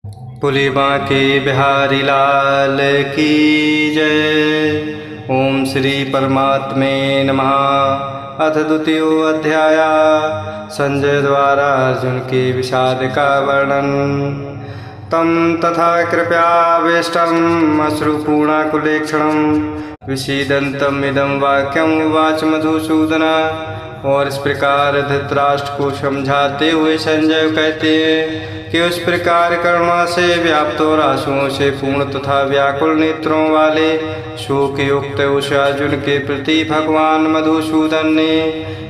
पुली बांके बिहारी लाल की जय। ओम श्री परमात्मे नमः। अथ द्वितीय अध्याय। संजय द्वारा अर्जुन के विषाद का वर्णन। तम तथा कृपयावेष्टम् अश्रुपूर्णाकुलेक्षणं विषीदन्तम् इदं वाक्यम् उवाच मधुसूदन। और इस प्रकार धृतराष्ट्र को समझाते हुए संजय कहते हैं कि उस प्रकार करुणा से व्याप्त और आंसुओं से पूर्ण तथा व्याकुल नेत्रों वाले शोक युक्त उस अर्जुन के प्रति भगवान मधुसूदन ने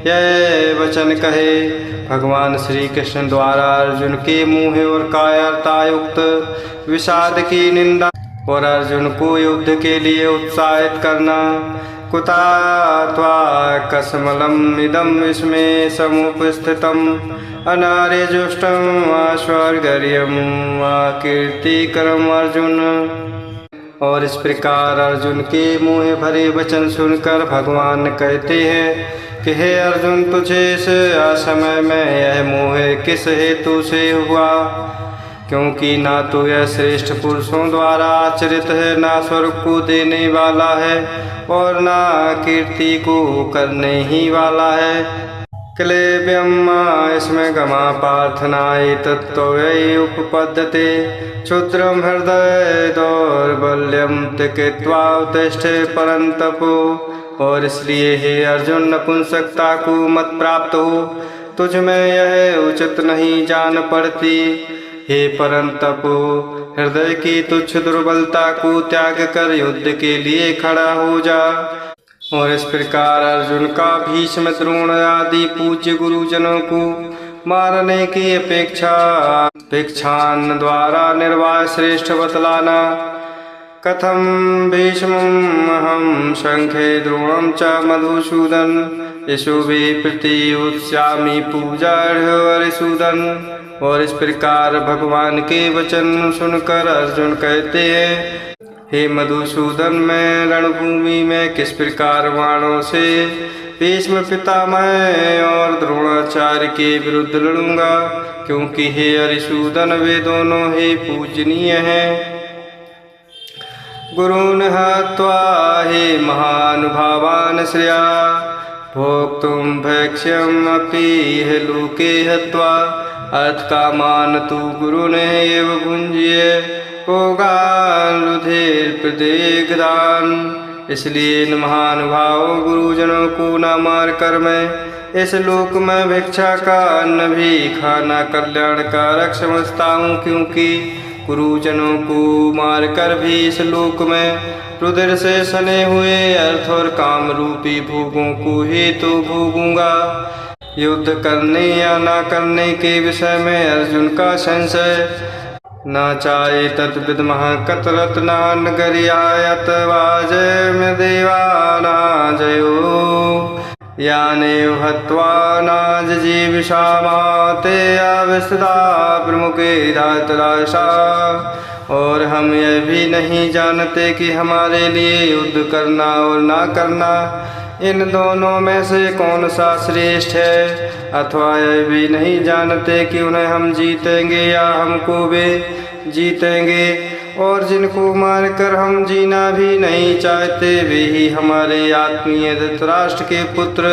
यह वचन कहे। भगवान श्री कृष्ण द्वारा अर्जुन के मुँह और कायरता युक्त विषाद की निंदा और अर्जुन को युद्ध के लिए उत्साहित करना। कुता त्वा कसमलम इदम इसमें समुपस्थितम अनार्यजुष्टम आश्वर्गर्यम कीर्तिकरम अर्जुन। और इस प्रकार अर्जुन के मुँह भरे वचन सुनकर भगवान कहते हैं कि हे अर्जुन, तुझे इस असमय में यह मोह किस हेतु से हुआ? क्योंकि ना तो यह श्रेष्ठ पुरुषों द्वारा आचरित है, ना स्वर्ग को देने वाला है और ना कीर्ति को करने ही वाला है। क्लेब्यम इसमें गमा प्रार्थनाए तत्त्वय उपपद्यते क्षुद्रम हृदय दौर्बल्यम त्यक्त्वा उत्तिष्ठे परंतपो। और इसलिए हे अर्जुन, नपुंसकता को मत प्राप्त हो, तुझ में यह उचित नहीं जान पड़ती। हे परंतप, हृदय की तुच्छ दुर्बलता को त्याग कर युद्ध के लिए खड़ा हो जा। और इस प्रकार अर्जुन का भीष्म द्रोण आदि पूज्य गुरुजनों को मारने की अपेक्षान द्वारा निर्वाह श्रेष्ठ बतलाना। कथम भीष्मम् अहं शंखे द्रोणं च मधुसूदन यशोभि प्रत्युत्स्यामि पूजार्हरिसूदन। और इस प्रकार भगवान के वचन सुनकर अर्जुन कहते हैं, हे मधुसूदन, मैं रणभूमि में किस प्रकार बाणों से भीष्म पितामह और द्रोणाचार्य के विरुद्ध लड़ूंगा, क्योंकि हे हरिसूदन, वे दोनों ही पूजनीय हैं। गुरून् हत्वा हे महानुभावान् श्रिया भोक्तुं भक्ष्यमपि हे लोके हत्वा अर्थ का मान तू गुरु ने एव भुंजिए भोगान रुधिर प्रदेगदान। इसलिए इन महानुभावों गुरुजनों को न मार कर मैं इस लोक में भिक्षा का अन्न भी खाना कल्याणकारक समझता हूँ, क्योंकि गुरुजनों को मार कर भी इस लोक में रुधिर से सने हुए अर्थ और काम रूपी भोगों को ही तो भोगूंगा। युद्ध करने या ना करने के विषय में अर्जुन का संशय न चाहे तद्विद्मः कतरत्नान् गरियायत वाजय में देवाना जयो यानेव हत्वा नाजीविषामाते अविस्तदा प्रमुखे धातराशा। और हम यह भी नहीं जानते कि हमारे लिए युद्ध करना और ना करना इन दोनों में से कौन सा श्रेष्ठ है, अथवा यह भी नहीं जानते कि उन्हें हम जीतेंगे या हमको वे जीतेंगे। और जिनको मारकर हम जीना भी नहीं चाहते, वे ही हमारे आत्मीय धृतराष्ट्र के पुत्र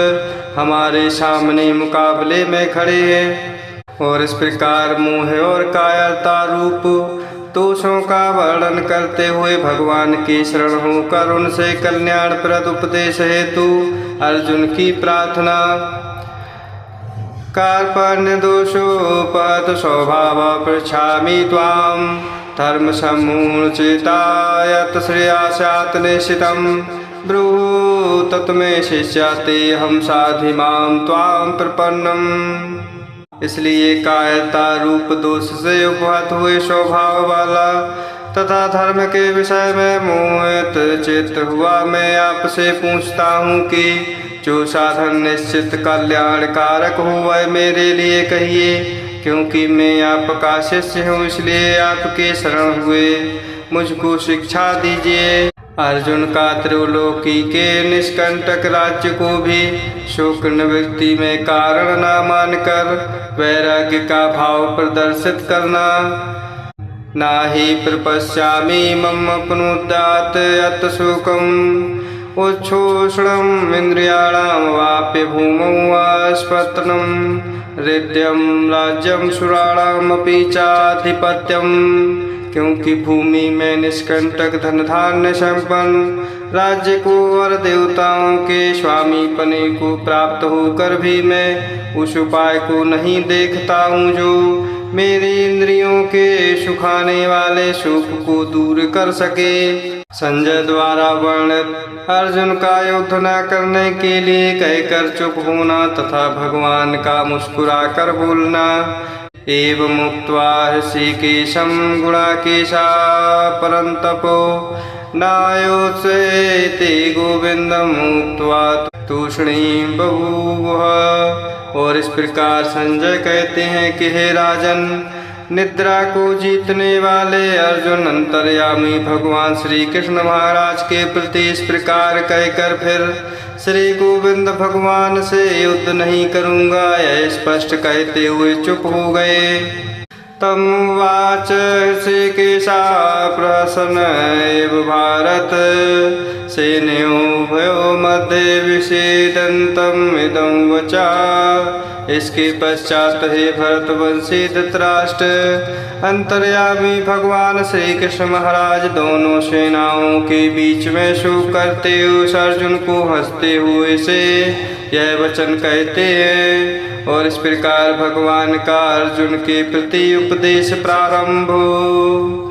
हमारे सामने मुकाबले में खड़े हैं। और इस प्रकार मोह और कायरता रूप दोषों का वर्णन करते हुए भगवान की शरण होकर उनसे कल्याणप्रद उपदेश हेतु अर्जुन की प्रार्थना। कार्पण्य दोषोपहत स्वभाव पृच्छामि त्वां धर्म सम्मूढचेता यत् श्रेयास्यात् निश्चितं ब्रूहि तत्मे शिष्याते हम साधि मां त्वां प्रपन्नम्। इसलिए कायरता रूप दोष से उपहत हुए स्वभाव वाला तथा धर्म के विषय में मोहित चित्त हुआ मैं आपसे पूछता हूँ कि जो साधन निश्चित कल्याणकारक हो वह मेरे लिए कहिए, क्योंकि मैं आपका शिष्य हूँ, इसलिए आपके शरण हुए मुझको शिक्षा दीजिए। अर्जुन का त्रिलोकी के निष्कंटक राज्य को भी शोक निवृत्ति में कारण न मानकर वैराग्य का भाव प्रदर्शित करना। नाहि प्रपश्यामि मम अपनुद्यात् यत् सुखम् उच्छोषणम् इन्द्रियाणां वाप्य भूमौ वास्पतनम् हृद्यं राज्यं सुराणामपि चाधिपत्यम्। क्योंकि भूमि में निष्कंटक धन धान्य संपन्न राज्य को और देवताओं के स्वामी पने को प्राप्त होकर भी मैं उस उपाय को नहीं देखता हूँ जो मेरी इंद्रियों के सुखाने वाले सुख को दूर कर सके। संजय द्वारा वर्णित अर्जुन का युद्ध न करने के लिए कहकर चुप होना तथा भगवान का मुस्कुराकर बोलना। एवं मुक्त्वा ऋषिकेशं गुणाकेशा परन्तपो नायोत्सेति गोविन्दं मुक्त्वा तूष्णीं बभूवः। और इस प्रकार संजय कहते हैं कि हे राजन, निद्रा को जीतने वाले अर्जुन अंतर्यामी भगवान श्री कृष्ण महाराज के प्रति इस प्रकार कहकर फिर श्री गोविंद भगवान से युद्ध नहीं करूँगा यह स्पष्ट कहते हुए चुप हो गए। तम वाच ऋषिकेशा प्रसन्न एव भारत सेनयोर्भयो मध्ये विषेदन्तम् इदं वचा। इसके पश्चात हे भरतवंशी धृतराष्ट्र, अंतर्यामी भगवान श्री कृष्ण महाराज दोनों सेनाओं के बीच में शोक करते उस अर्जुन को हंसते हुए से यह वचन कहते हैं। और इस प्रकार भगवान का अर्जुन के प्रति उपदेश प्रारंभ हो।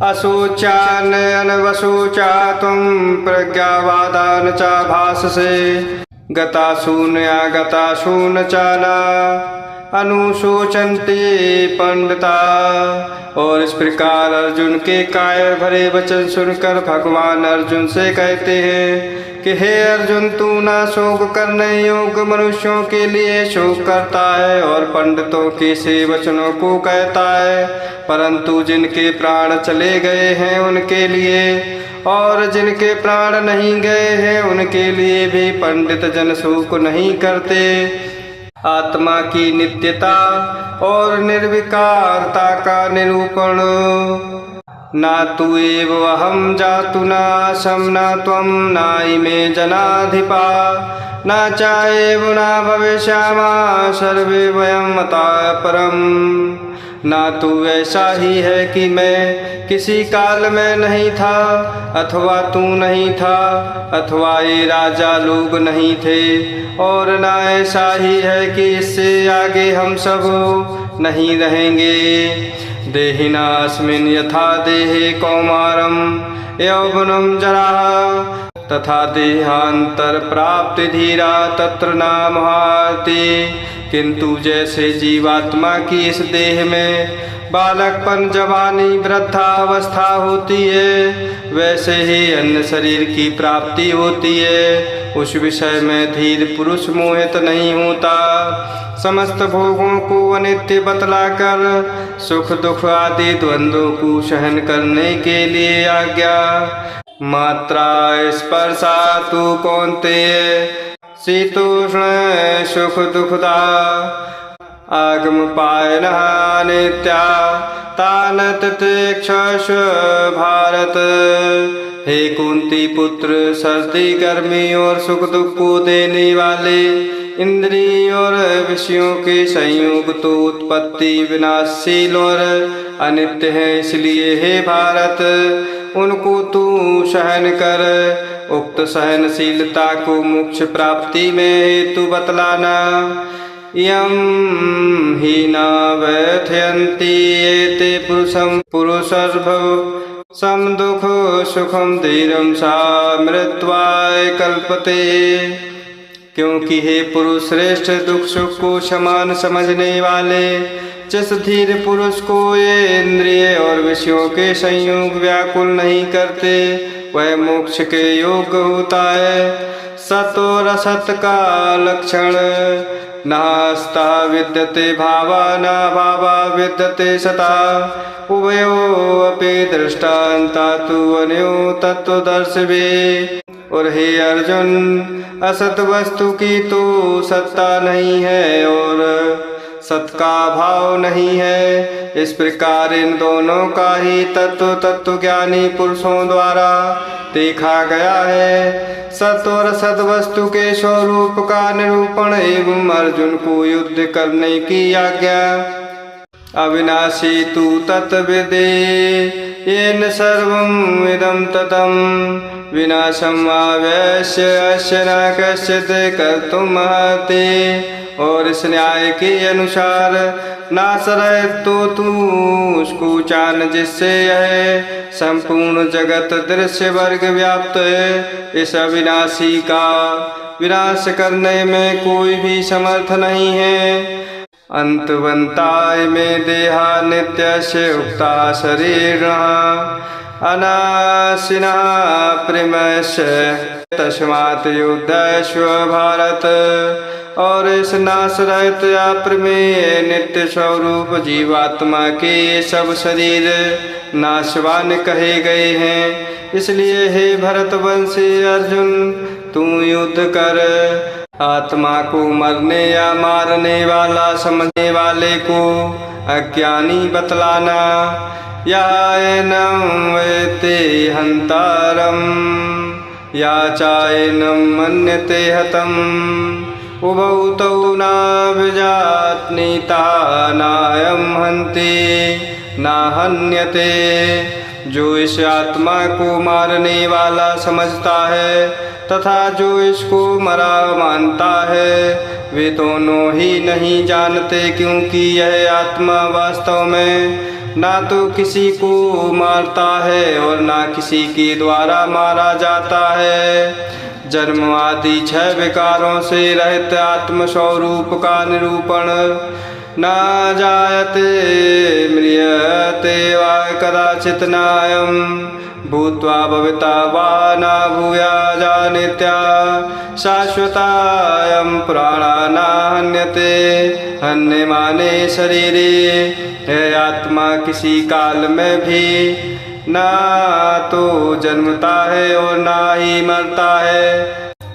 अशोचान अनवशोचा तुम प्रज्ञावादान चा भाषसे गता शून्या गता शून्य चाला अनुशोचन्ते पंडिता। और इस प्रकार अर्जुन के कायर भरे वचन सुनकर भगवान अर्जुन से कहते हैं कि हे अर्जुन, तू ना शोक करने योग्य मनुष्यों के लिए शोक करता है और पंडितों के से वचनों को कहता है, परंतु जिनके प्राण चले गए हैं उनके लिए और जिनके प्राण नहीं गए हैं उनके लिए भी पंडित जन शोक नहीं करते। आत्मा की नित्यता और निर्विकारता का निरूपण। ना तु एव अहम जातु नाशम न त्वं नाइमे जनाधिपा न चाएव न भविष्यामा सर्वे वयं अतः परम। ना तो ऐसा ही है कि मैं किसी काल में नहीं था अथवा तू नहीं था अथवा ये राजा लोग नहीं थे, और ना ऐसा ही है कि इससे आगे हम सब नहीं रहेंगे। देहिनास्मिन् यथा देहे कौमारम यौवनम जरा तथा देहांतर प्राप्ति धीरा तत्र नाम हाति। किंतु जैसे जीवात्मा की इस देह में बालकपन जवानी वृद्धावस्था होती है, वैसे ही अन्य शरीर की प्राप्ति होती है। उस विषय में धीर पुरुष मोहित नहीं होता। समस्त भोगों को अनित्य बतलाकर सुख दुख आदि द्वंद्वों को सहन करने के लिए आज्ञा। मात्रा स्पर्शातु कौन्तेय शीतोष्ण सुख दुखदा आगम पायनः नित्या तान तितिक्षस भारत। हे कुंती पुत्र, सर्दी गर्मी और सुख दुख को देने वाले इंद्रिय और विषयों के संयोग तो उत्पत्ति विनाशशील और अनित्य है, इसलिए हे भारत उनको तू सहन कर। उक्त सहनशीलता को मोक्ष प्राप्ति में हेतु बतलाना। यम ही न व्यथयन्ति एते पुरुषं पुरुषर्भव सम दुख सुखम धीरम सा मृत्वाय कल्पते। क्योंकि हे पुरुष श्रेष्ठ, दुख सुख को समान समझने वाले जिस धीर पुरुष को ये इंद्रिय और विषयों के संयोग व्याकुल नहीं करते, वह मोक्ष के योग्य होता है। सत और असत का लक्षण। नास्ता विद्यते भावा न भावा विद्यते सता उभयो अपि दृष्टान्ता तु अन्यो तत्वदर्शिवे। और हे अर्जुन, असत वस्तु की तो सत्ता नहीं है और सत का भाव नहीं है। इस प्रकार इन दोनों का ही तत्व ज्ञानी पुरुषों द्वारा देखा गया है। सत और सद वस्तु के स्वरूप का निरूपण एवं अर्जुन को युद्ध करने की आज्ञा। अविनाशी तु तत्विदे येन सर्वं इदं ततं विनाशम आवेश्य अस्य न कश्चित् कर्तुमर्हति। और इस न्याय के अनुसार नाश रहित तो तू उसको जान जिससे यह संपूर्ण जगत दृश्य वर्ग व्याप्त है। इस अविनाशी का विनाश करने में कोई भी समर्थ नहीं है। अंतवंताय में देहा नित्यस्य उक्ता शरीर अनाशिना प्रेमस्य तस्मात् युद्धस्व भारत। और इस नाश रहित या प्रमेय नित्य स्वरूप जीवात्मा के सब शरीर नाशवान कहे गए हैं। इसलिए हे भरतवंशी अर्जुन तू युद्ध कर। आत्मा को मरने या मारने वाला समझने वाले को अज्ञानी बतलाना। यायनं वेत्ति हन्तारं या चायनं मन्यते हतम् उभौ तौ न विजानीता नायं हन्ति न हन्यते। जो इस आत्मा को मारने वाला समझता है तथा जो इसको मरा मानता है वे दोनों ही नहीं जानते, क्योंकि यह आत्मा वास्तव में ना तो किसी को मारता है और ना किसी के द्वारा मारा जाता है। जन्म आदि 6 विकारों से रहित आत्म स्वरूप का निरूपण। न जायते म्रियते वा कदाचित् नायं भूत्वा भविता वा न भूया जानित्या शाश्वतायं पुराणा न हन्यते। हन्यमाने शरीरे है आत्मा किसी काल में भी ना तो जन्मता है और ना ही मरता है,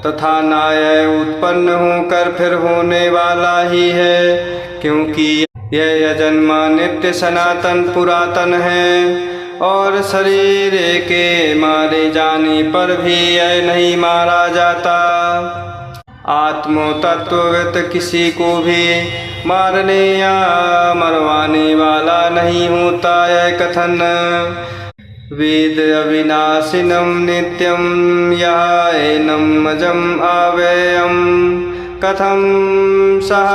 तथा ना यह उत्पन्न होकर फिर होने वाला ही है, क्योंकि यह अजन्मा नित्य सनातन पुरातन है। और शरीर के मारे जाने पर भी यह नहीं मारा जाता। आत्मो तत्ववित किसी को भी मारने या मरवाने वाला नहीं होता यह कथन। वेद अविनाशिनं नित्यं यायनं अजम् अव्ययम् कथं सः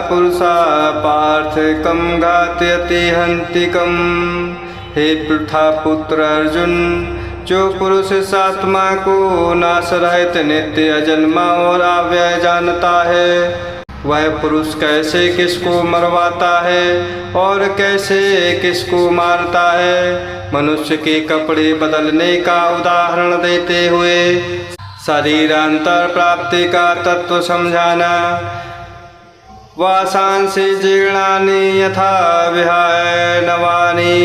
पुरुषः पार्थ कं घातयति हन्तिकम्। हे पृथा पुत्र अर्जुन, जो पुरुष इस आत्मा को नाश रहित नित्य अजन्मा और अव्यय जानता है वह पुरुष कैसे किसको मरवाता है और कैसे किसको मारता है। मनुष्य के कपड़े बदलने का उदाहरण देते हुए शरीरांतर प्राप्ति का तत्व समझाना। वासांसि जीर्णानि यथा विहाय नवानि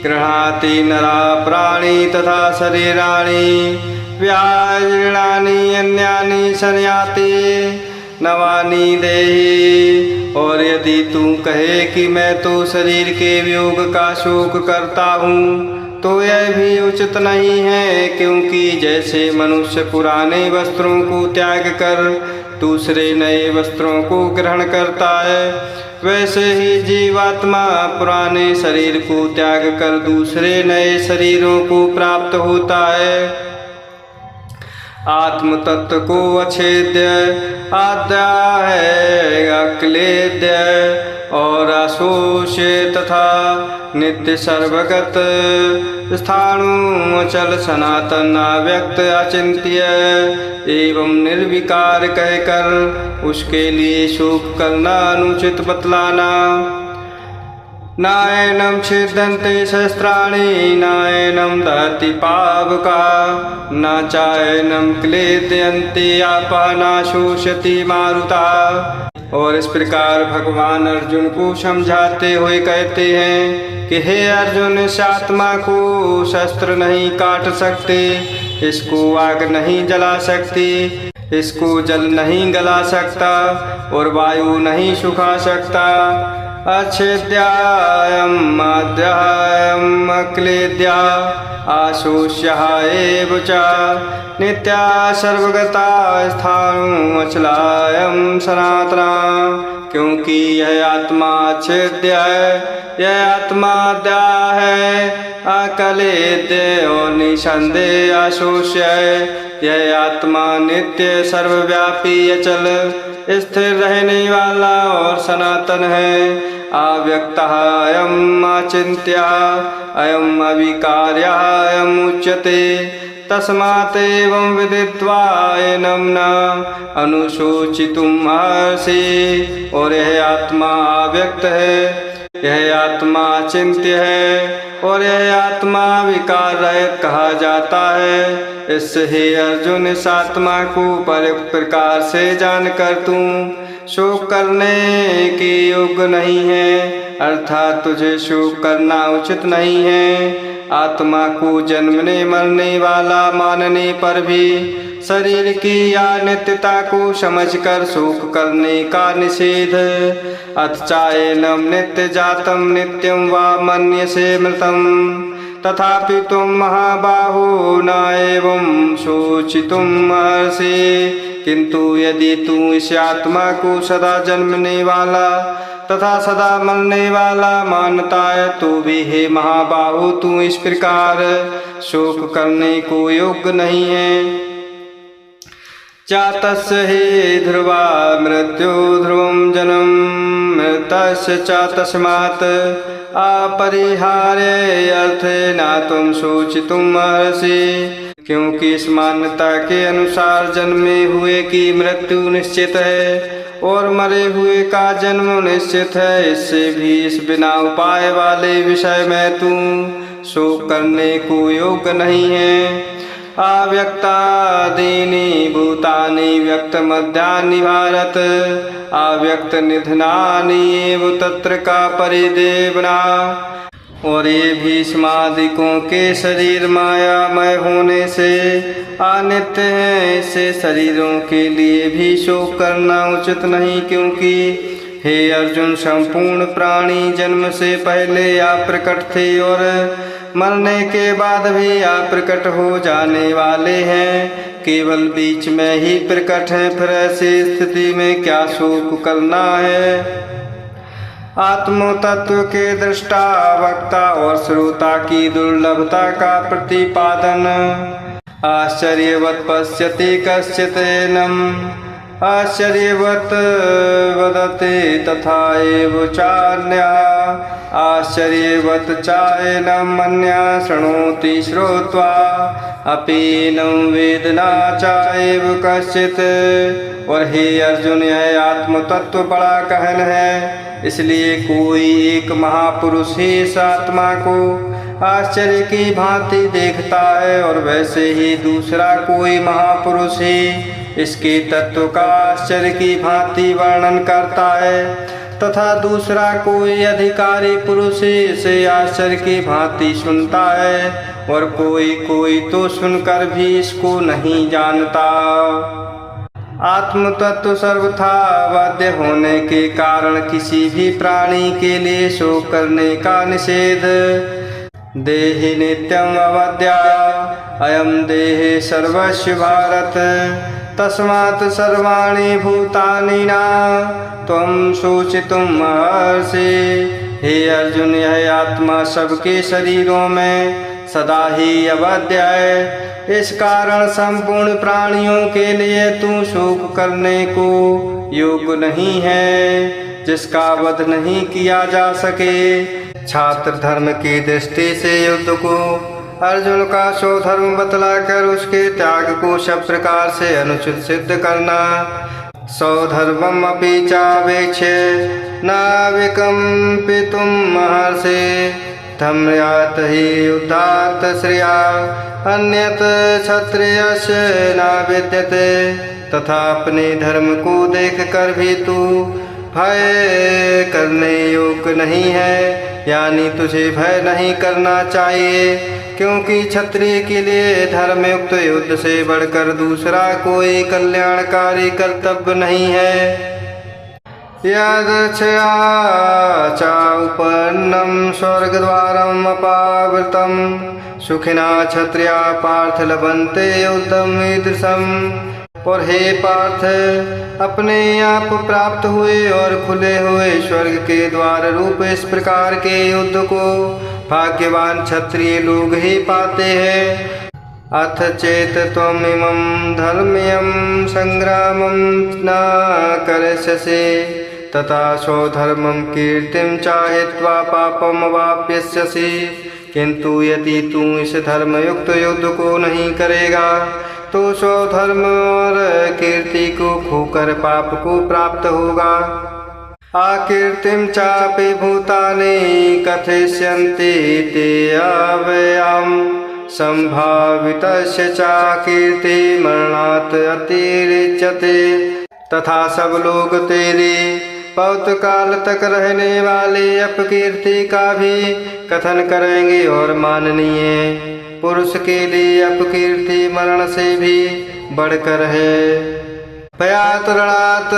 गृह्णाति नरा प्राणी तथा शरीराणि विहाय जीर्णानि अन्यानि संयाति नवानि देहि। और यदि तू कहे कि मैं तो शरीर के वियोग का शोक करता हूँ तो यह भी उचित नहीं है, क्योंकि जैसे मनुष्य पुराने वस्त्रों को त्याग कर दूसरे नए वस्त्रों को ग्रहण करता है वैसे ही जीवात्मा पुराने शरीर को त्याग कर दूसरे नए शरीरों को प्राप्त होता है। आत्म तत्व को अछेद्य आद्या है अक्लेद्य और अशोष्य तथा नित्य सर्वगत स्थाणु अचल सनातन अव्यक्त अचिंत्य एवं निर्विकार कहकर उसके लिए शोक करना अनुचित बतलाना। नायनं छिद्यन्ते शस्त्राणि नायनं दहति पावका न चायनं क्लेदयन्ति आपः न शोषयति मारुता। और इस प्रकार भगवान अर्जुन को समझाते हुए कहते हैं कि हे अर्जुन, इस आत्मा को शस्त्र नहीं काट सकते, इसको आग नहीं जला सकती, इसको जल नहीं गला सकता और वायु नहीं सुखा सकता। अच्छेद्यायं माद्यायं अक्लेद्या आशोष्यः एव च नित्या सर्वगता स्थाणु अचलायं सनातना। क्योंकि यह आत्मा अच्छेद्य है, यह आत्मा अद्या है, अकलेद्य और निसंदेह अशोष्य है। यह आत्मा नित्य सर्वव्यापी अचल स्थिर रहने वाला और सनातन है। अव्यक्तः अयम् अचिन्त्यः अयम् अविकार्यः अयम् उच्यते। तस्मात् एवं विदित्वा एनं न अनुशोचितुम् अर्हसि। और यह आत्मा अव्यक्त है, यह आत्मा अचिन्त्य है और यह आत्मा विकार रहित कहा जाता है। इससे हे अर्जुन, इस आत्मा को पर्याप्त प्रकार से जानकर तू शोक करने के योग्य नहीं है, अर्थात तुझे शोक करना उचित नहीं है। आत्मा को जन्मने मरने वाला मानने पर भी शरीर की अनित्यता को समझकर शोक करने का निषेध। अथ चाएनं नित्य जातं नित्यं वा मन्यसे मृतं तथापि तुम महाबाहो न एवं शोचितुम् अर्हसि। किंतु यदि तू इस आत्मा को सदा जन्मने वाला तथा सदा मरने वाला मानता है तो भी हे महाबाहो तू इस प्रकार शोक करने को योग्य नहीं है। जातस्य हि ध्रुवा मृत्यु ध्रुवं जन्म मृतस्य च तस्मात् अपरिहार्य अर्थे न तुम शोचितुम् अर्हसि। क्योंकि इस मान्यता के अनुसार जन्मे हुए की मृत्यु निश्चित है और मरे हुए का जन्म निश्चित है, इससे भी इस बिना उपाय वाले विषय में तू शोक करने को योग्य नहीं है। अव्यक्तादीनि भूतानि व्यक्त मध्यानि भारत अव्यक्त निधनानि एव तत्र का परिदेवना। और ये भीष्मादिकों के शरीर मायामय होने से अनित्य हैं, इससे शरीरों के लिए भी शोक करना उचित नहीं। क्योंकि हे अर्जुन, संपूर्ण प्राणी जन्म से पहले अप्रकट थे और मरने के बाद भी अप्रकट हो जाने वाले हैं, केवल बीच में ही प्रकट है। फिर ऐसी स्थिति में क्या शोक करना है। आत्म तत्व के दृष्टा वक्ता और श्रोता की दुर्लभता का प्रतिपादन। आश्चर्यवत् पश्यति कश्चित् एनम् आश्चर्यवत् वदति तथा एव चान्यः आश्चर्यवत् चाएनं मन्यः शृणोति श्रुत्वा अपि न वेद न चाएव कश्चित्। और हे अर्जुन, यह आत्म तत्व बड़ा गहन है, इसलिए कोई एक महापुरुष ही इस आत्मा को आश्चर्य की भांति देखता है और वैसे ही दूसरा कोई महापुरुष ही इसके तत्व का आश्चर्य की भांति वर्णन करता है, तथा दूसरा कोई अधिकारी पुरुष ही इसे आश्चर्य की भांति सुनता है और कोई तो सुनकर भी इसको नहीं जानता। आत्म तत्व सर्वथा बाध्य होने के कारण किसी भी प्राणी के लिए शोक करने का निषेध। देहि नित्यम अवद्या अयम देहे सर्वस्व भारत तस्मात् सर्वाणि भूतानि न त्वं शोचितुम् अर्हसि। हे अर्जुन, यह आत्मा सबके शरीरों में सदा ही अवध्य है, इस कारण संपूर्ण प्राणियों के लिए तू शोक करने को योग्य नहीं है, जिसका वध नहीं किया जा सके। छात्र धर्म की दृष्टि से युद्ध को अर्जुन का स्वधर्म बतलाकर उसके त्याग को सब प्रकार से अनुचित सिद्ध करना। स्वधर्मम् अपि चावेक्ष्य न विकम्पितुम् महर्षि धम्यात् हि युद्धात् श्रिया अन्यत क्षत्रियस्य न विद्यते। तथा अपने धर्म को देख कर भी तू भय करने योग्य नहीं है, यानी तुझे भय नहीं करना चाहिए, क्योंकि क्षत्रिय के लिए धर्मयुक्त युद्ध से बढ़कर दूसरा कोई कल्याणकारी कर्तव्य नहीं है। यदक्षया चाउपन्नं स्वर्गद्वारम् अपावृतं सुखिना क्षत्रिया पार्थ लभन्ते युद्धम ईदृशम्। और हे पार्थ, अपने आप प्राप्त हुए और खुले हुए स्वर्ग के द्वार रूप इस प्रकार के युद्ध को भाग्यवान क्षत्रिय लोग ही पाते हैं। अथ चेत त्वमिमं धर्म्यं संग्रामं न करिष्यसि तथा स्वधर्मं कीर्तिं चाहित्वा पापम् अवाप्स्यसि। किंतु यदि तू इस धर्मयुक्त युद्ध को नहीं करेगा तो स्वधर्म और कीर्ति को खोकर पाप को प्राप्त होगा। आकीर्तिं चापि भूतानि कथयिष्यन्ति ते अव्ययम् संभावितस्य चाकीर्ति मरणात् अतिरिच्यते। तथा सब लोग तेरी बहुत काल तक रहने वाली अपकीर्ति का भी कथन करेंगे और माननीय पुरुष के लिए अपकीर्ति मरण से भी बढ़कर है। भयात् रणात्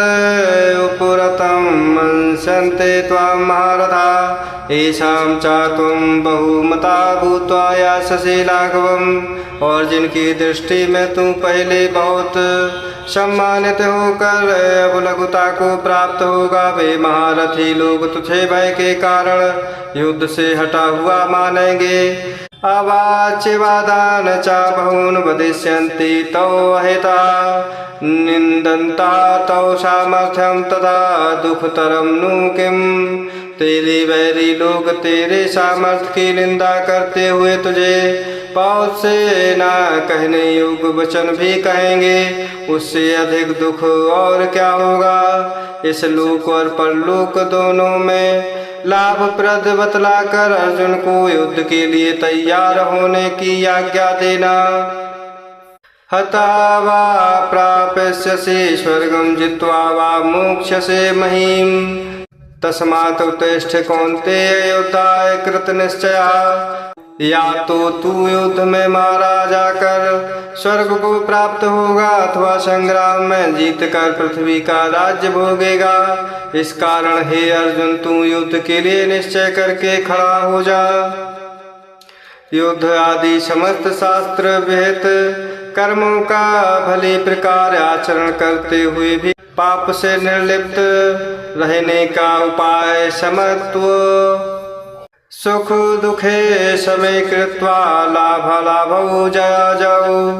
उपरतं मंस्यन्ते त्वां महारथा येषां च त्वं बहुमता भूत्वा यास्यसि लाघवम्। और जिनकी दृष्टि में तू पहले बहुत सम्मानित होकर अब लघुता को प्राप्त होगा, वे महारथी लोग तुझे भय के कारण युद्ध से हटा हुआ मानेंगे। अवाच्यवादान च बहून् वदिष्यन्ति तौ अहिता निन्दन्ता तौ सामर्थ्यं तथा दुःखतरं नु किम्। तेरे वैरी लोग तेरे सामर्थ्य की निंदा करते हुए तुझे बहुत से ना कहने योग्य वचन भी कहेंगे, उससे अधिक दुख और क्या होगा। इस लोक और परलोक दोनों में लाभप्रद बतलाकर अर्जुन को युद्ध के लिए तैयार होने की आज्ञा देना। हता वा प्राप्स्यसि स्वर्गं जित्वा वा मोक्ष्यसे महीम्। तस्मात् उत्तिष्ठ कौन्तेय युद्धाय कृतनिश्चया। या तो तू युद्ध में मारा जाकर स्वर्ग को प्राप्त होगा अथवा संग्राम में जीतकर पृथ्वी का राज्य भोगेगा। इस कारण हे अर्जुन, तू युद्ध के लिए निश्चय करके खड़ा हो जा। युद्ध आदि समस्त शास्त्र विहित कर्मों का भली प्रकार आचरण करते हुए भी पाप से निर्लिप्त रहने का उपाय समत्व सुख दुखे समय कृत्वा लाभालाभौ जयजौ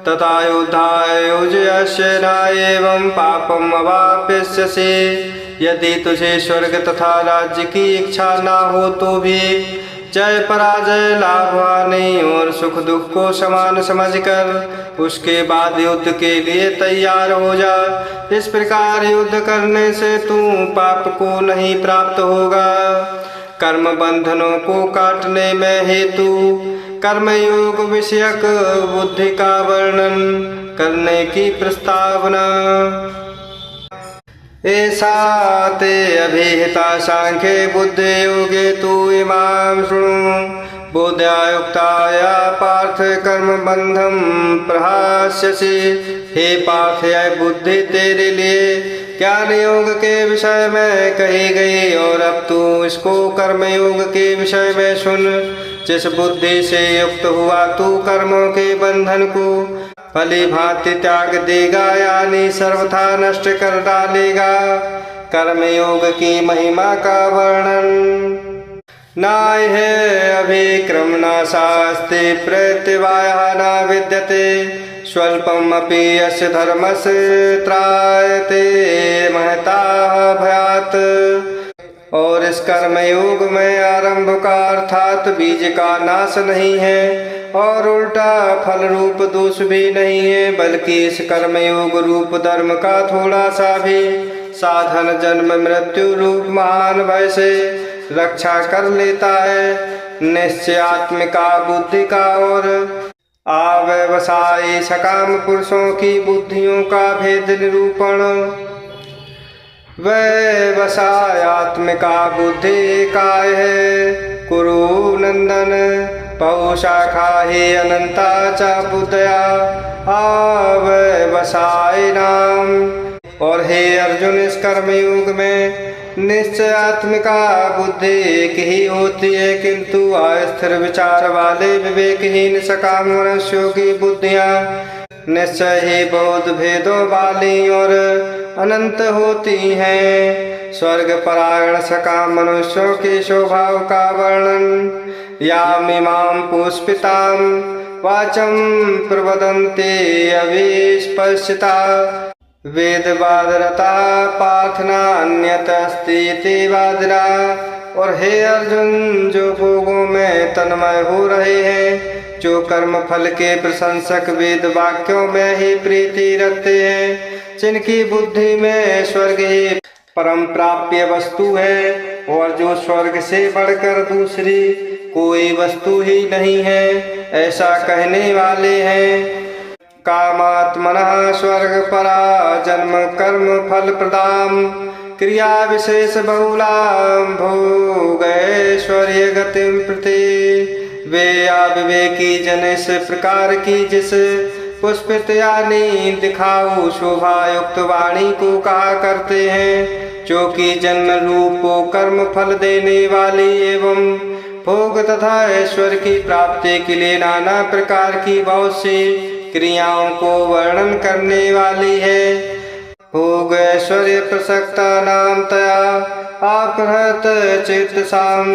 तथा युद्धाय युजयस्य न एवं पापम् अवाप्स्यसि। यदि तुझे स्वर्ग तथा राज्य की इच्छा ना हो तो भी जय पराजय लाभ हानि और सुख दुख को समान समझकर उसके बाद युद्ध के लिए तैयार हो जा। इस प्रकार युद्ध करने से तू पाप को नहीं प्राप्त होगा। कर्म बंधनों को काटने में हेतु कर्मयोग विषयक बुद्धि का वर्णन करने की प्रस्तावना। ऐसा ते अभिहिता सांख्ये बुद्धि योगे तु इमां शृणु। बोध्या युक्ताया पार्थ कर्म बंधम प्रहास्यसि। हे पार्थ, यह बुद्धि तेरे लिए ज्ञान योग के विषय में कही गई और अब तू इसको कर्म योग के विषय में सुन। जिस बुद्धि से युक्त हुआ तू कर्मों के बंधन को भली भांति त्याग देगा यानी सर्वथा नष्ट कर डालेगा। कर्मयोग की महिमा का वर्णन नाय है अभिक्रम न शास्त्रे प्रत्यवायः न विद्यते। स्वल्पम अपि यस्य धर्मस्य त्रायते महताः भयात्। और इस कर्मयोग में आरंभ का अर्थात बीज का नाश नहीं है और उल्टा फल रूप दोष भी नहीं है, बल्कि इस कर्मयोग रूप धर्म का थोड़ा सा भी साधन जन्म मृत्यु रूप महान भय से रक्षा कर लेता है। निश्चयात्मिका बुद्धि का और अव्यवसायी सकाम पुरुषों की बुद्धियों का भेद निरूपण। व्यवसायात्मिका बुद्धि काय है कुरु नंदन। पौशाखा ही अनंता च बुद्धया अव्यवसायिनाम। और हे अर्जुन, इस कर्म योग में निश्चयात्मिका बुद्धि एक ही होती है, किंतु अस्थिर विचार वाले विवेकहीन सकाम मनुष्यों की बुद्धियां निश्चय ही बहुत भेदों वाली और अनंत होती हैं। स्वर्ग परायण सकाम मनुष्यों के स्वभाव का वर्णन यामिमां पुष्पितां वाचम प्रवदन्ते अविस्पश्चिता वेदवादरता पार्थना अन्यत अस्ति वादरा। और हे अर्जुन, जो भोगों में तन्मय हो रहे हैं, जो कर्म फल के प्रशंसक वेद वाक्यों में ही प्रीति रखते हैं, जिनकी बुद्धि में स्वर्ग ही परम प्राप्य वस्तु है और जो स्वर्ग से बढ़कर दूसरी कोई वस्तु ही नहीं है, ऐसा कहने वाले हैं। कामात्मनः स्वर्ग परा जन्म कर्म फल प्रदाम क्रिया विशेष बहुलाम भोगैश्वर्य गतिम प्रति। वे अविवेकी जन इस प्रकार की जिस पुष्पित यानी दिखाऊ शोभा युक्त वाणी को कहा करते हैं, जो कि जन्म रूप कर्म फल देने वाली एवं भोग तथा ऐश्वर्य की प्राप्ति के लिए नाना प्रकार की बहुत सी क्रियाओं को वर्णन करने वाली है। भोग ऐश्वर्य प्रसक्ता नाम तया अपहृत चेतसाम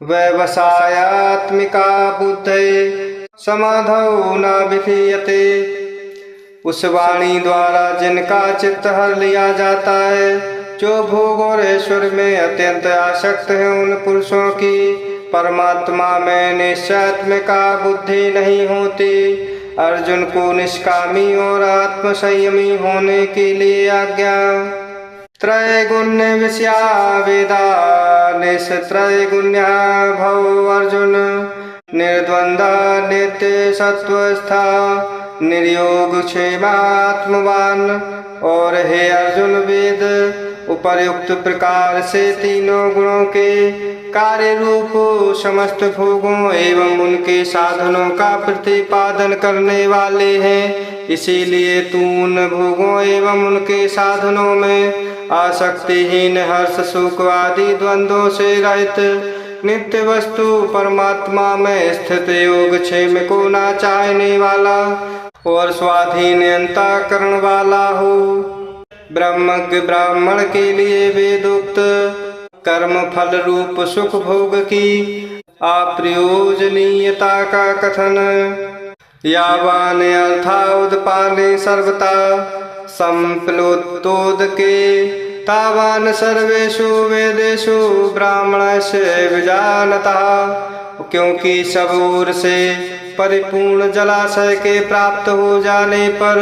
व्यवसायात्मिका बुद्धि समाधौ न विधीयते। उस वाणी द्वारा जिनका चित्त हर लिया जाता है, जो भोग और ऐश्वर्य में अत्यंत आसक्त है, उन पुरुषों की परमात्मा में निश्चयात्मिका बुद्धि नहीं होती। अर्जुन को निष्कामी और आत्मसंयमी होने के लिए आज्ञा। त्रैगुण्य विषया वेदा निस्त्रैगुण्या भव अर्जुन निर्द्वंद्वा नित्य सत्वस्था निर्योग क्षेमात्मवान। और हे अर्जुन, वेद उपर्युक्त प्रकार से तीनों गुणों के कार्य रूप समस्त भोगों एवं उनके साधनों का प्रतिपादन करने वाले हैं। इसीलिए तू उन भोगों एवं उनके साधनों में आसक्तिहीन हर्ष सुख आदि द्वंद्वों से रहित नित्य वस्तु परमात्मा में स्थित योग क्षेम को ना चाहने वाला और स्वाधीन अंतःकरण वाला हो। ब्रह्मज्ञ ब्राह्मण के लिए वेदोक्त कर्म फल रूप सुख भोग की अप्रयोजनीयता का कथन। यावान अर्था उदपाने सर्वता संप्लुतोदके तावान सर्वेषु वेदेषु ब्राह्मणस्य विजानता। क्योंकि सब ओर से परिपूर्ण जलाशय के प्राप्त हो जाने पर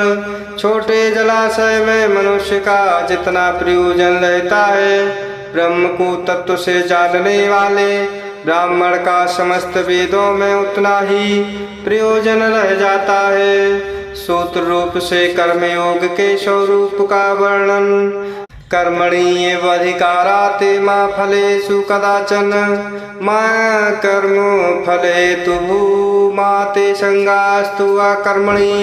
छोटे जलाशय में मनुष्य का जितना प्रयोजन रहता है, ब्रह्म को तत्व से जानने वाले ब्राह्मण का समस्त वेदों में उतना ही प्रयोजन रह जाता है। सूत्र रूप से कर्मयोग के स्वरूप का वर्णन। कर्मणि एव अधिकारात् मा फलेषु कदाचन मा कर्म फलेतु मा ते संगास्तु अकर्मणि।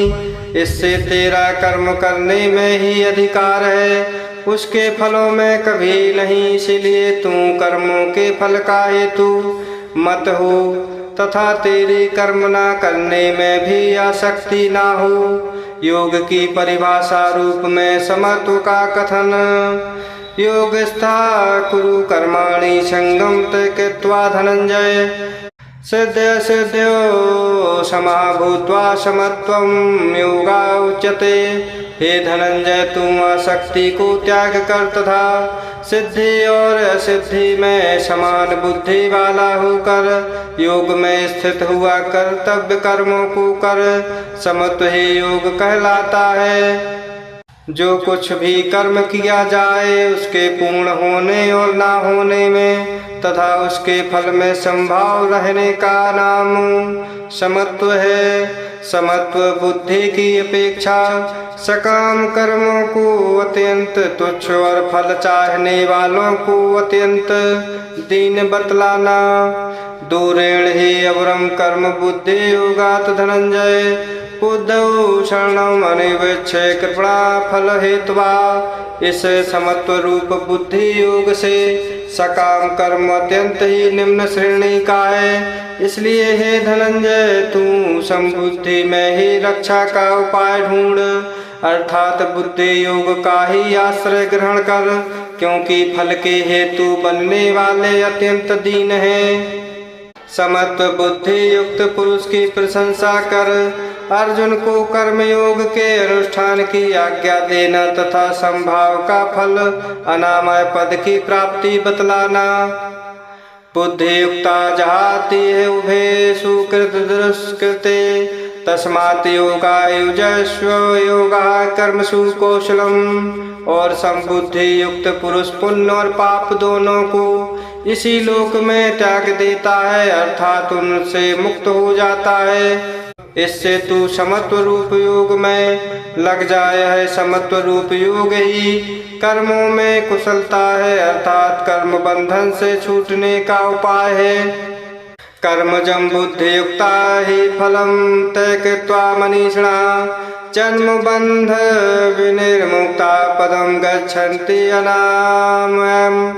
इससे तेरा कर्म करने में ही अधिकार है, उसके फलों में कभी नहीं। इसलिए तू कर्मों के फल का हेतु मत हो तथा तेरी कर्म न करने में भी आसक्ति ना हो। योग की परिभाषा रूप में समत्व का कथन। योगस्था कुरु कर्माणि संगम त्यक्त्वा धनंजय सिद्ध सिद्ध्यो समाभूत्वा समत्वं योगा उच्यते। हे धनंजय, तुम आसक्ति को त्याग कर तथा सिद्धि और असिद्धि में समान बुद्धि वाला होकर योग में स्थित हुआ कर्तव्य कर्मों को कर। समत्व ही योग कहलाता है। जो कुछ भी कर्म किया जाए उसके पूर्ण होने और ना होने में तथा उसके फल में संभाव रहने का नाम समत्व है। समत्व बुद्धि की अपेक्षा सकाम कर्मों को अत्यंत तुच्छ और फल चाहने वालों को अत्यंत दीन बतलाना। दूरेण ही अवरम कर्म बुद्धि योगात धनंजय। बुद्धौ शरणम अनिविच्छ कृपणा फल हेतुवा। इस समत्व रूप बुद्धि योग से सकाम कर्म अत्यंत ही निम्न श्रेणी का है। इसलिए हे धनंजय, तू समबुद्धि में ही रक्षा का उपाय ढूंढ, अर्थात बुद्धि योग का ही आश्रय ग्रहण कर, क्योंकि फल के हेतु बनने वाले अत्यंत दीन हैं। समत्व बुद्धि युक्त पुरुष की प्रशंसा कर अर्जुन को कर्मयोग के अनुष्ठान की आज्ञा देना तथा संभाव का फल अनामय पद की प्राप्ति बतलाना। बुद्धि युक्ता जहाती है उभे सुकृत दुष्कृते, तस्मात् योगा युजस्व योगा कर्मसु कौशलम। और संबुद्धि युक्त पुरुष पुण्य और पाप दोनों को इसी लोक में त्याग देता है, अर्थात उनसे मुक्त हो जाता है। इससे तू समत्व रूप योग में लग जाए है। समत्व रूप योग ही कर्मों में कुशलता है, अर्थात कर्म बंधन से छूटने का उपाय है। कर्मजं बुद्धि युक्ता ही फलम तय कृत्वा मनीषिणा, जन्म बंध विनिर्मुक्ता पदम गच्छन्ति अनामयम्।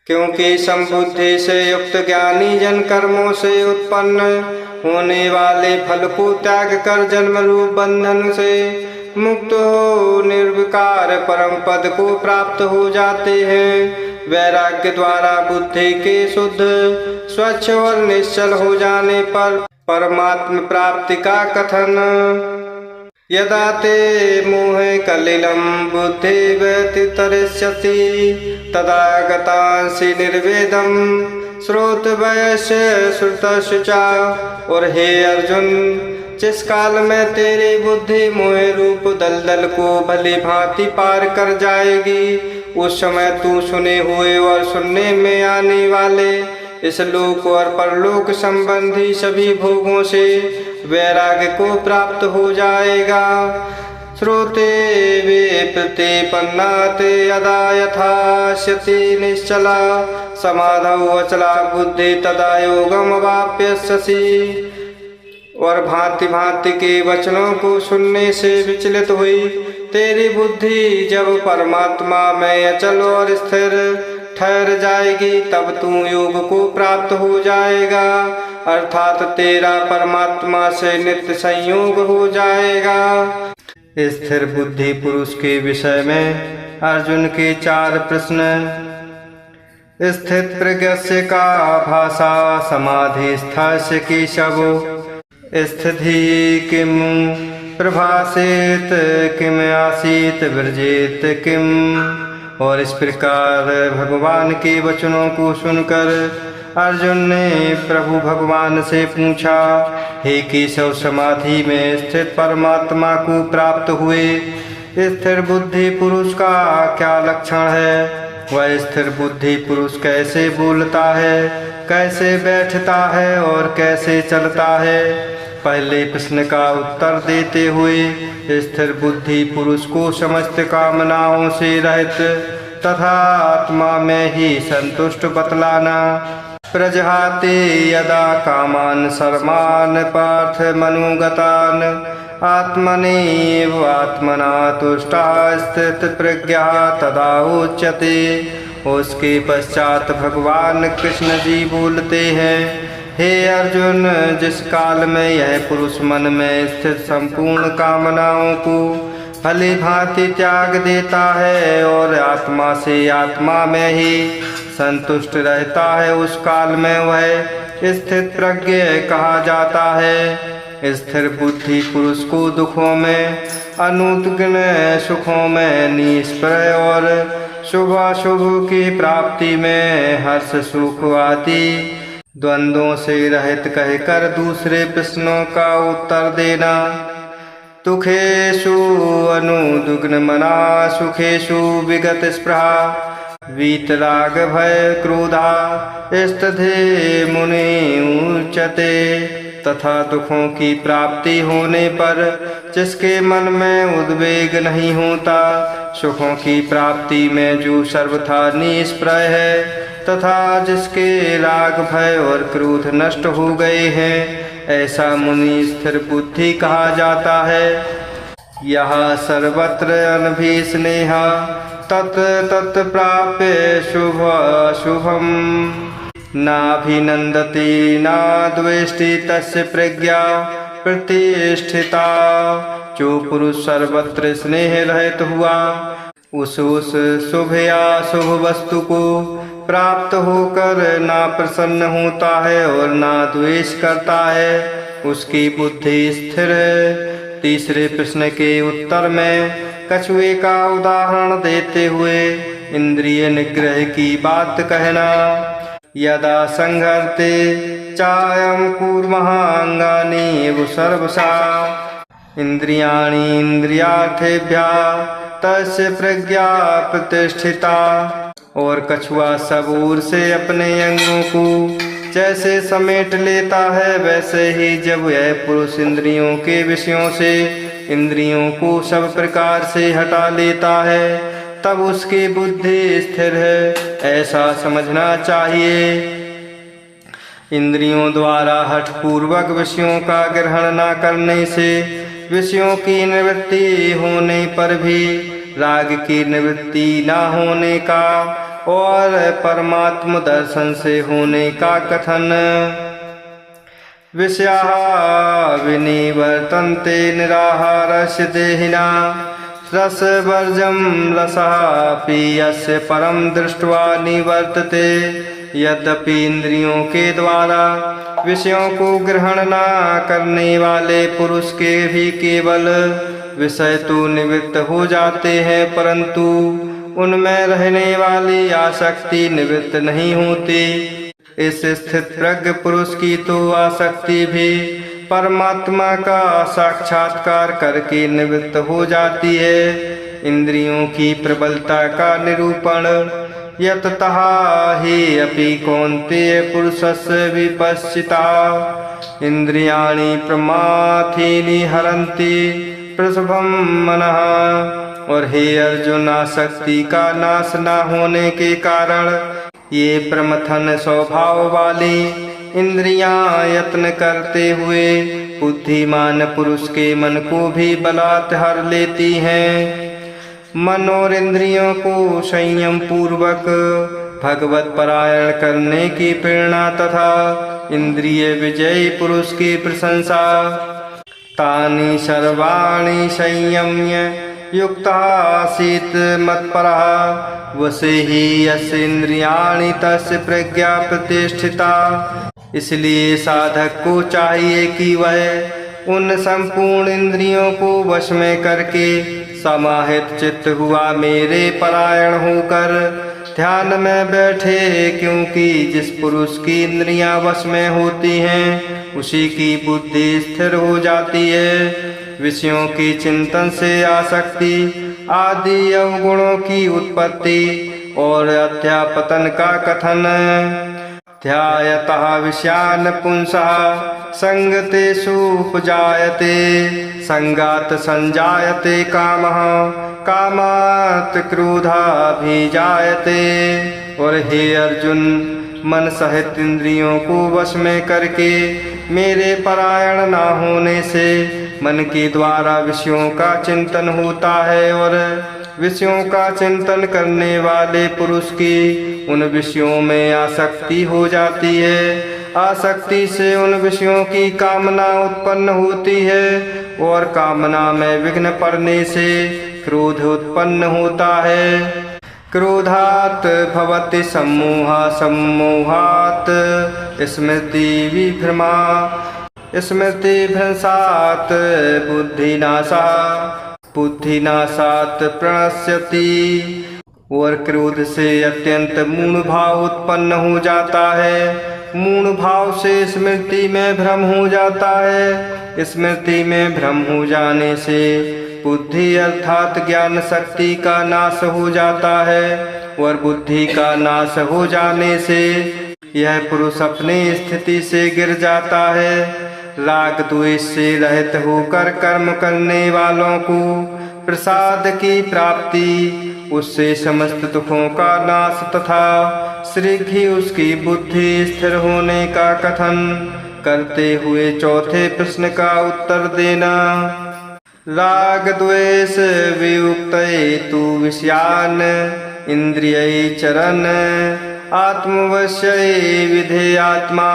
क्योंकि संबुद्धि से युक्त ज्ञानी जन कर्मों से उत्पन्न होने वाले फल को त्याग कर जन्म रूप बंधन से मुक्त हो निर्विकार परम पद को प्राप्त हो जाते हैं। वैराग्य द्वारा बुद्धि के शुद्ध स्वच्छ और निश्चल हो जाने पर परमात्म प्राप्ति का कथन। यदा ते मोहे कलिलं बुद्धि व्यतितरिष्यति, तदा गतांसि निर्वेदं श्रोत वयस्य श्रुतस्य च। और हे अर्जुन, जिस काल में तेरी बुद्धि मोह रूप दलदल को भली भांति पार कर जाएगी, उस समय तू सुने हुए और सुनने में आने वाले इस लोक और परलोक संबंधी सभी भोगों से वैराग्य को प्राप्त हो जाएगा। श्रोते वे प्रतिपन्नाते यदा यथास्यति निश्चला, समाधौ अचला बुद्धि तदा योगम अवाप्स्यसि। और भांति भांति के वचनों को सुनने से विचलित हुई तेरी बुद्धि जब परमात्मा में अचल और स्थिर ठहर जाएगी, तब तू योग को प्राप्त हो जाएगा, अर्थात तेरा परमात्मा से नित्य संयोग हो जाएगा। स्थिर बुद्धि पुरुष के विषय में अर्जुन के 4 प्रश्न। स्थित प्रज्ञस्य का भाषा समाधिस्थस्य केशव, स्थिति किम प्रभासेत किम आसीत व्रजेत किम। और इस प्रकार भगवान के वचनों को सुनकर अर्जुन ने प्रभु भगवान से पूछा, हे केशव, समाधि में स्थित परमात्मा को प्राप्त हुए स्थिर बुद्धि पुरुष का क्या लक्षण है? वह स्थिर बुद्धि पुरुष कैसे बोलता है, कैसे बैठता है और कैसे चलता है? पहले प्रश्न का उत्तर देते हुए स्थिर बुद्धि पुरुष को समस्त कामनाओं से रहित तथा आत्मा में ही संतुष्ट बतलाना। प्रजहाते यदा कामान सर्वान् पार्थ मनोगतान्, आत्मनेव आत्मना तुष्टा स्थित प्रज्ञा तदा उच्यते। उसके पश्चात भगवान कृष्ण जी बोलते हैं, हे अर्जुन, जिस काल में यह पुरुष मन में स्थित संपूर्ण कामनाओं को भली भांति त्याग देता है और आत्मा से आत्मा में ही संतुष्ट रहता है, उस काल में वह स्थित प्रज्ञ कहा जाता है। स्थिर बुद्धि पुरुष को दुखों में अनुद्विग्न, सुखों में निष्प्रय और शुभ अशुभ की प्राप्ति में हर्ष सुख आदि द्वंद्वों से रहित कहकर दूसरे प्रश्नों का उत्तर देना। दुखेषु अनुद्विग्न मना, सुखेषु विगत स्पृहा, वीतराग भय क्रोधा स्थिते मुनि उच्यते। तथा दुखों की प्राप्ति होने पर जिसके मन में उद्वेग नहीं होता, सुखों की प्राप्ति में जो सर्वथा निष्प्रय है, तथा जिसके राग भय और क्रोध नष्ट हो गए हैं, ऐसा मुनि स्थिर बुद्धि कहा जाता है। यह सर्वत्र अनभिस्नेह तत् तत् प्राप्य शुभ शुभम नाभिनंदति ना द्वेष्टि तस्य प्रज्ञा प्रतिष्ठिता। जो पुरुष सर्वत्र स्नेह रहित हुआ उस शुभ या शुभ वस्तु को प्राप्त होकर ना प्रसन्न होता है और ना द्वेष करता है, उसकी बुद्धि स्थिर है। तीसरे प्रश्न के उत्तर में कछुए का उदाहरण देते हुए इंद्रिय निग्रह की बात कहना। यदा संघर्ते चायं कूर्महांगानि सर्वसा इंद्रियाणि इंद्रियार्थेभ्यः तस्य प्रज्ञा प्रतिष्ठिता। और कछुआ सब ओर से अपने अंगों को जैसे समेट लेता है, वैसे ही जब यह पुरुष इंद्रियों के विषयों से इंद्रियों को सब प्रकार से हटा लेता है, तब उसकी बुद्धि स्थिर है, ऐसा समझना चाहिए। इंद्रियों द्वारा हठपूर्वक विषयों का ग्रहण न करने से विषयों की निवृत्ति होने पर भी राग की निवृत्ति न होने का और परमात्म दर्शन से होने का कथन। विषया विनिवर्तन्ते निराहारस्य देहिना रसवर्जं रसापि यस्य परम दृष्ट्वा निवर्तते। यद्यपि इंद्रियों के द्वारा विषयों को ग्रहण न करने वाले पुरुष के भी केवल विषय तो निवृत्त हो जाते हैं, परंतु उनमें रहने वाली आसक्ति निवृत्त नहीं होती। इस स्थित प्रज्ञ पुरुष की तो आसक्ति भी परमात्मा का साक्षात्कार करके निवृत्त हो जाती है। इंद्रियों की प्रबलता का निरूपण यततः ही अपि कौन्तेय पुरुषस्य विपश्चिता इंद्रियाणि प्रमाथीनि हरन्ति प्रसभं मनः। और हे अर्जुन, आसक्ति का नाश न होने के कारण ये प्रमथन स्वभाव वाली इंद्रियां यत्न करते हुए बुद्धिमान पुरुष के मन को भी बलात् हर लेती हैं। मन और इंद्रियों को संयम पूर्वक भगवत परायण करने की प्रेरणा तथा इंद्रिय विजयी पुरुष की प्रशंसा। तानि सर्वाणि संयम्य युक्तासीत् मत्परः वसे ही यस्य इंद्रियाणि तस्य प्रज्ञा प्रतिष्ठिता। इसलिए साधक को चाहिए कि वह उन संपूर्ण इंद्रियों को वश में करके समाहित चित्त हुआ मेरे परायण होकर ध्यान में बैठे, क्योंकि जिस पुरुष की इंद्रियां वश में होती हैं उसी की बुद्धि स्थिर हो जाती है। विषयों की चिंतन से आसक्ति आदि अवगुणों की उत्पत्ति और अध्यापतन का कथन। ध्यायतः विषयान् पुंसः संगतेषु उपजायते संगात् संजायते कामः कामात् क्रोधाभिजायते। और हे अर्जुन, मन सहित इंद्रियों को वश में करके मेरे परायण न होने से मन के द्वारा विषयों का चिंतन होता है, और विषयों का चिंतन करने वाले पुरुष की उन विषयों में आसक्ति हो जाती है। आसक्ति से उन विषयों की कामना उत्पन्न होती है, और कामना में विघ्न पड़ने से क्रोध उत्पन्न होता है। क्रोधात् भवति सम्मोहः सम्मोहात् स्मृति विभ्रमा स्मृतिभ्रंशात् बुद्धिनाशः बुद्धिनाशात् प्रणश्यति। और क्रोध से अत्यंत मूढ़ भाव उत्पन्न हो जाता है। मूढ़ भाव से स्मृति में भ्रम हो जाता है। स्मृति में भ्रम हो जाने से बुद्धि अर्थात ज्ञान शक्ति का नाश हो जाता है, और बुद्धि का नाश हो जाने से यह पुरुष अपनी स्थिति से गिर जाता है। राग द्वेष से रहित होकर कर्म करने वालों को प्रसाद की प्राप्ति, उससे समस्त दुखों का नाश तथा शीघ्र ही उसकी बुद्धि स्थिर होने का कथन। करते हुए चौथे प्रश्न का उत्तर देना। राग द्वेष वियुक्त तु विषयान इंद्रिय चरण आत्मवश्य विधेयात्मा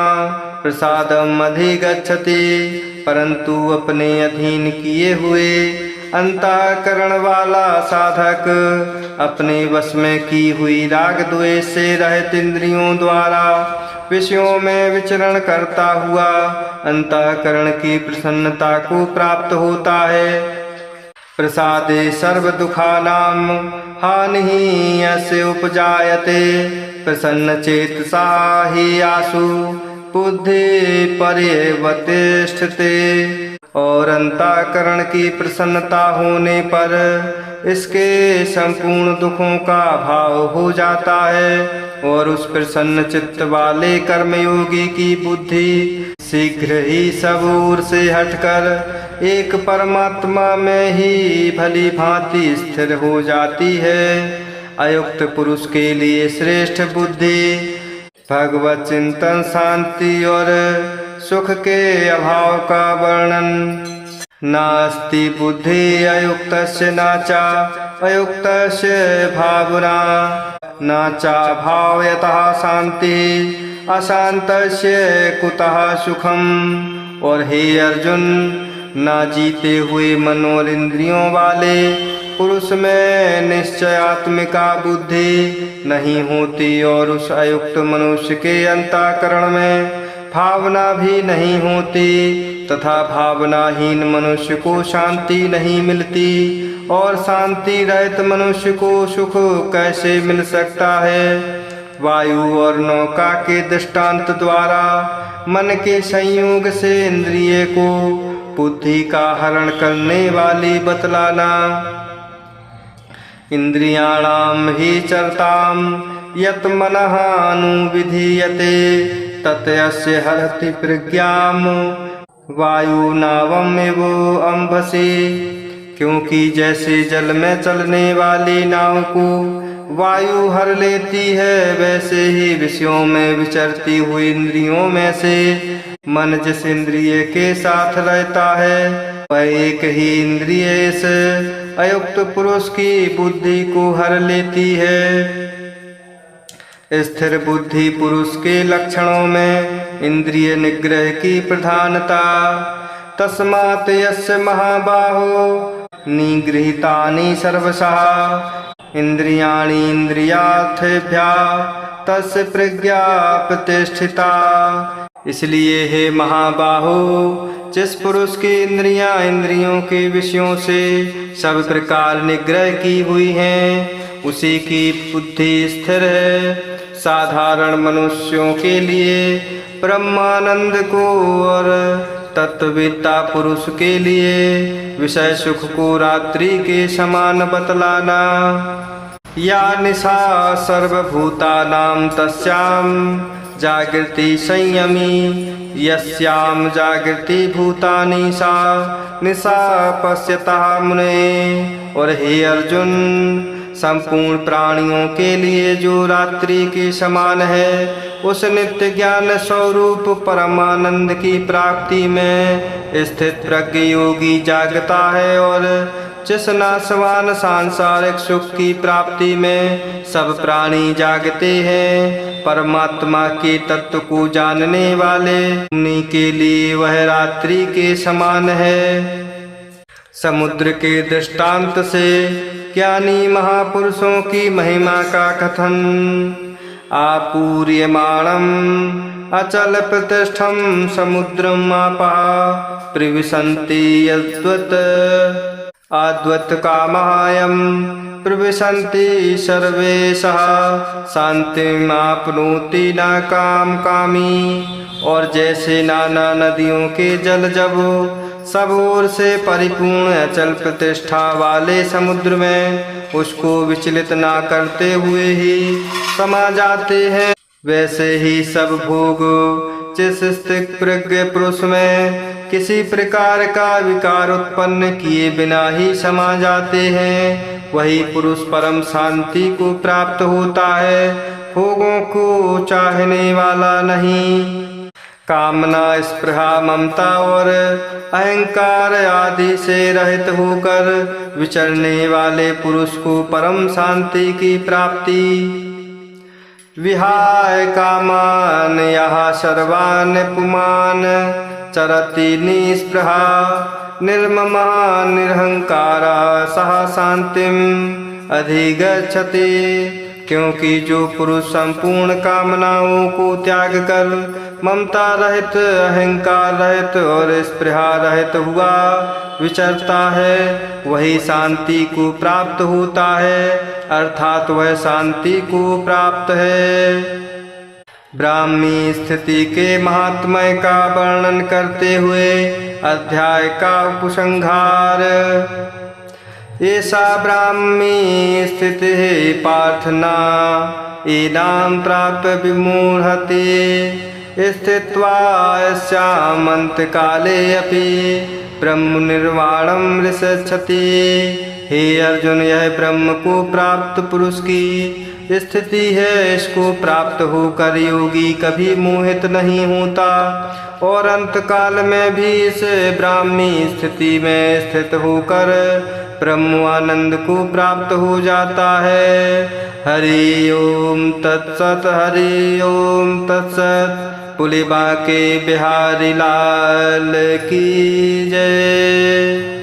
प्रसादम अधिगच्छति। परंतु अपने अधीन किए हुए अंतःकरण वाला साधक अपने वश में की हुई राग द्वेष से रहित इंद्रियों द्वारा विषयों में विचरण करता हुआ अंतःकरण की प्रसन्नता को प्राप्त होता है। प्रसादे सर्व दुखानां हानिः यस्य उपजायते प्रसन्न चेतसा हि आशु बुद्धि पर्यवतिष्ठते। और अंतःकरण की प्रसन्नता होने पर इसके संपूर्ण दुखों का भाव हो जाता है और उस प्रसन्न चित्त वाले कर्मयोगी की बुद्धि शीघ्र ही सब ओर से हटकर एक परमात्मा में ही भली भांति स्थिर हो जाती है। अयुक्त पुरुष के लिए श्रेष्ठ बुद्धि भगवत चिंतन, शांति और सुख के अभाव का वर्णन। नास्ति बुद्धि अयुक्तस्य नाचा अयुक्तस्य भावना नाचा भावयतः शांति अशांतस्य कुतः सुखम। और हे अर्जुन, ना जीते हुए मन और इंद्रियों वाले पुरुष में निश्चयात्मिका बुद्धि नहीं होती और उस अयुक्त मनुष्य के अंतःकरण में भावना भी नहीं होती तथा भावनाहीन मनुष्य को शांति नहीं मिलती और शांति रहित मनुष्य को सुख कैसे मिल सकता है। वायु और नौका के दृष्टांत द्वारा मन के संयोग से इंद्रिय को बुद्धि का हरण करने वाली बतलाना। इंद्रियाणाम हि चरताम यत मनः अनुविधीयते ततयस्य हरति प्रज्ञाम वायु नावम एव अंभसी। क्योंकि जैसे जल में चलने वाली नाव को वायु हर लेती है, वैसे ही विषयों में विचरती हुई इंद्रियों में से मन जिस इंद्रिय के साथ रहता है वह एक ही इंद्रिय इस अयुक्त पुरुष की बुद्धि को हर लेती है। स्थिर बुद्धि पुरुष के लक्षणों में इंद्रिय निग्रह की प्रधानता। तस्मात् यस्य महाबाहो निगृहीतानि सर्वशः इंद्रियाणि इंद्रियार्थेभ्यः तस्य प्रज्ञा प्रतिष्ठिता। इसलिए हे महाबाहो, जिस पुरुष की इंद्रियां इंद्रियों के विषयों से सब प्रकार निग्रह की हुई हैं, उसी की बुद्धि स्थिर है। साधारण मनुष्यों के लिए ब्रह्मानंद को और तत्ववेत्ता पुरुष के लिए विषय सुख को रात्रि के समान बतलाना। या निशा सर्वभूतानां तस्याम जागृति संयमी यस्याम जागृति भूतानि सा निशा पश्यतः मुने। और हे अर्जुन, संपूर्ण प्राणियों के लिए जो रात्रि के समान है, उस नित्य ज्ञान स्वरूप परमानंद की प्राप्ति में स्थित प्रज्ञ योगी जागता है और जिस नाशवान सांसारिक सुख की प्राप्ति में सब प्राणी जागते हैं, परमात्मा के तत्व को जानने वाले मुनि के लिए वह रात्रि के समान है। समुद्र के दृष्टांत से ज्ञानी महापुरुषों की महिमा का कथन। आपूर्यमाणम अचल प्रतिष्ठम समुद्रम आपः प्रविशन्ति यद्वत् अद्वत् कामायम प्रविशन्ति सर्वेशः शान्तिमाप्नोति न काम कामी। और जैसे नाना नदियों के जल जब सब ओर से परिपूर्ण अचल प्रतिष्ठा वाले समुद्र में उसको विचलित ना करते हुए ही समा जाते हैं, वैसे ही सब भोग जिस स्थित प्रज्ञ पुरुष में किसी प्रकार का विकार उत्पन्न किए बिना ही समा जाते हैं, वही पुरुष परम शांति को प्राप्त होता है, भोगों को चाहने वाला नहीं। कामना, स्पृहा, ममता और अहंकार आदि से रहित होकर विचरने वाले पुरुष को परम शांति की प्राप्ति। विहाय कामान यः सर्वान् पुमान् चरति निस्पृहा निर्ममः निरहंकारा सह शांतिम अधिगच्छति। क्योंकि जो पुरुष संपूर्ण कामनाओं को त्याग कर ममता रहित, अहंकार रहित और स्पृहा रहित हुआ विचरता है, वही शांति को प्राप्त होता है, अर्थात वह शांति को प्राप्त है। ब्राह्मी स्थिति के महात्म्य का वर्णन करते हुए अध्याय का उपसंहार। ऐसा ब्राह्मी स्थिति पार्थना एनां प्राप्य विमूढ़ते स्थित्वा यस्यामन्तकाले अपि ब्रह्म निर्वाणं ऋषच्छति। हे अर्जुन, यह ब्रह्म को प्राप्त पुरुष की स्थिति है। इसको प्राप्त होकर योगी कभी मोहित नहीं होता और अंतकाल में भी इस ब्राह्मी स्थिति में स्थित होकर ब्रह्मानंद को प्राप्त हो जाता है। हरि ओम तत्सत, हरि ओम तत्सत। पुलिबा के बिहारी लाल की जय।